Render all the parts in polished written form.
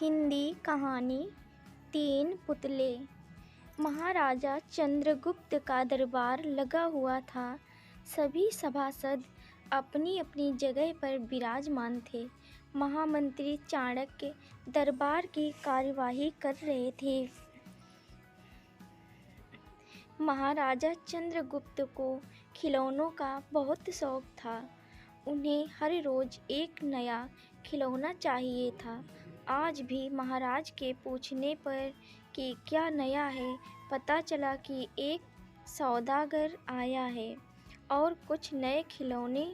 हिंदी कहानी तीन पुतले। महाराजा चंद्रगुप्त का दरबार लगा हुआ था। सभी सभासद अपनी अपनी जगह पर विराजमान थे। महामंत्री चाणक्य दरबार की कार्यवाही कर रहे थे। महाराजा चंद्रगुप्त को खिलौनों का बहुत शौक था। उन्हें हर रोज एक नया खिलौना चाहिए था। आज भी महाराज के पूछने पर कि क्या नया है, पता चला कि एक सौदागर आया है और कुछ नए खिलौने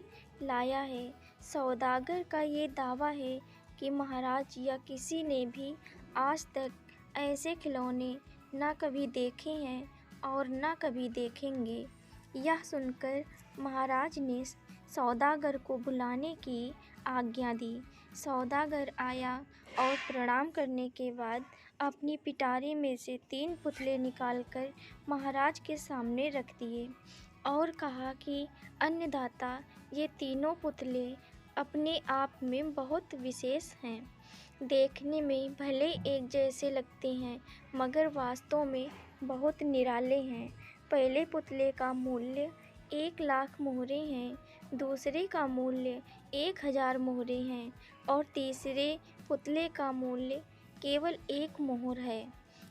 लाया है। सौदागर का ये दावा है कि महाराज या किसी ने भी आज तक ऐसे खिलौने ना कभी देखे हैं और ना कभी देखेंगे। यह सुनकर महाराज ने सौदागर को बुलाने की आज्ञा दी। सौदागर आया और प्रणाम करने के बाद अपनी पिटारी में से 3 पुतले निकालकर महाराज के सामने रख दिए और कहा कि अन्नदाता, ये तीनों पुतले अपने आप में बहुत विशेष हैं। देखने में भले एक जैसे लगते हैं मगर वास्तव में बहुत निराले हैं। पहले पुतले का मूल्य 1,00,000 मोहरे हैं, दूसरे का मूल्य 1,000 मोहरे हैं और तीसरे पुतले का मूल्य केवल 1 मोहर है।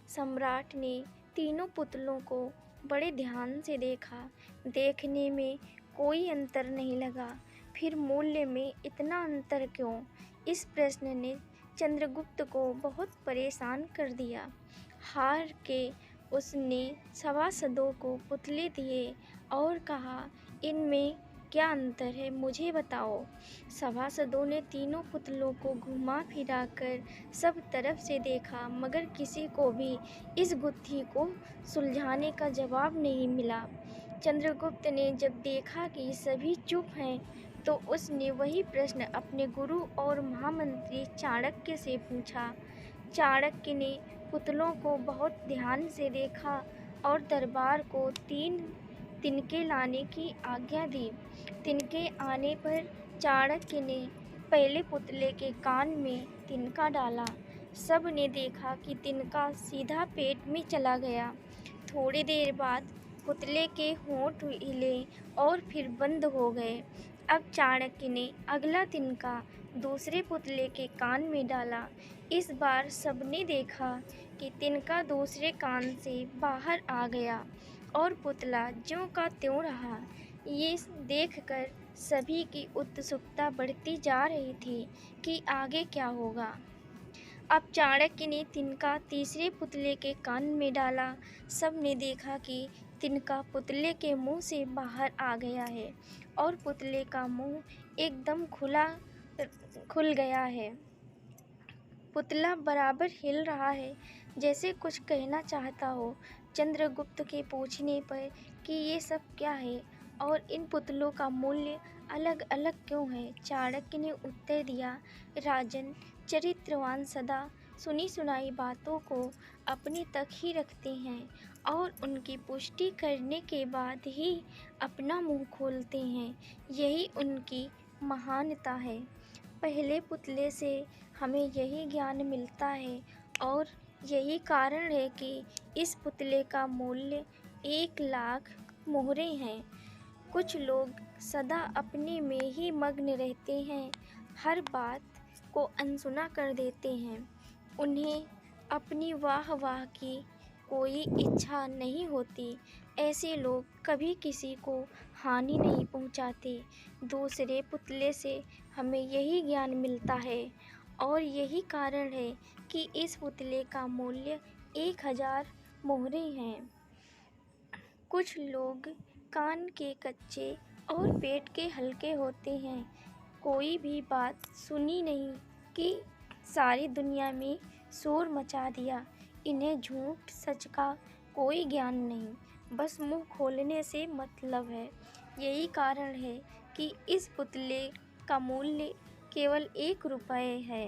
सम्राट ने तीनों पुतलों को बड़े ध्यान से देखा। देखने में कोई अंतर नहीं लगा। फिर मूल्य में इतना अंतर क्यों? इस प्रश्न ने चंद्रगुप्त को बहुत परेशान कर दिया। हार के उसने सभासदों को पुतले दिए और कहा, इनमें क्या अंतर है, मुझे बताओ। सभासदों ने तीनों पुतलों को घुमा फिरा कर सब तरफ से देखा मगर किसी को भी इस गुत्थी को सुलझाने का जवाब नहीं मिला। चंद्रगुप्त ने जब देखा कि सभी चुप हैं तो उसने वही प्रश्न अपने गुरु और महामंत्री चाणक्य से पूछा। चाणक्य ने पुतलों को बहुत ध्यान से देखा और दरबार को 3 तिनके लाने की आज्ञा दी। तिनके आने पर चाणक्य ने पहले पुतले के कान में तिनका डाला। सब ने देखा कि तिनका सीधा पेट में चला गया। थोड़ी देर बाद पुतले के होंठ हिले और फिर बंद हो गए। अब चाणक्य ने अगला तिनका दूसरे पुतले के कान में डाला। इस बार सबने देखा कि तिनका दूसरे कान से बाहर आ गया और पुतला ज्यों का त्यों रहा। ये देखकर सभी की उत्सुकता बढ़ती जा रही थी कि आगे क्या होगा। अब चाणक्य ने तिनका तीसरे पुतले के कान में डाला। सब ने देखा कि तिनका पुतले के मुंह से बाहर आ गया है और पुतले का मुंह एकदम खुल गया है। पुतला बराबर हिल रहा है जैसे कुछ कहना चाहता हो। चंद्रगुप्त के पूछने पर कि ये सब क्या है और इन पुतलों का मूल्य अलग अलग क्यों है, चाणक्य ने उत्तर दिया, राजन, चरित्रवान सदा सुनी सुनाई बातों को अपने तक ही रखते हैं और उनकी पुष्टि करने के बाद ही अपना मुंह खोलते हैं। यही उनकी महानता है। पहले पुतले से हमें यही ज्ञान मिलता है और यही कारण है कि इस पुतले का मूल्य 1,00,000 मोहरे हैं। कुछ लोग सदा अपने में ही मग्न रहते हैं, हर बात को अनसुना कर देते हैं। उन्हें अपनी वाह वाह की कोई इच्छा नहीं होती। ऐसे लोग कभी किसी को हानि नहीं पहुंचाते। दूसरे पुतले से हमें यही ज्ञान मिलता है और यही कारण है कि इस पुतले का मूल्य 1,000 मोहरे हैं। कुछ लोग कान के कच्चे और पेट के हल्के होते हैं। कोई भी बात सुनी नहीं कि सारी दुनिया में शोर मचा दिया। इन्हें झूठ सच का कोई ज्ञान नहीं, बस मुंह खोलने से मतलब है। यही कारण है कि इस पुतले का मूल्य केवल 1 रुपये है।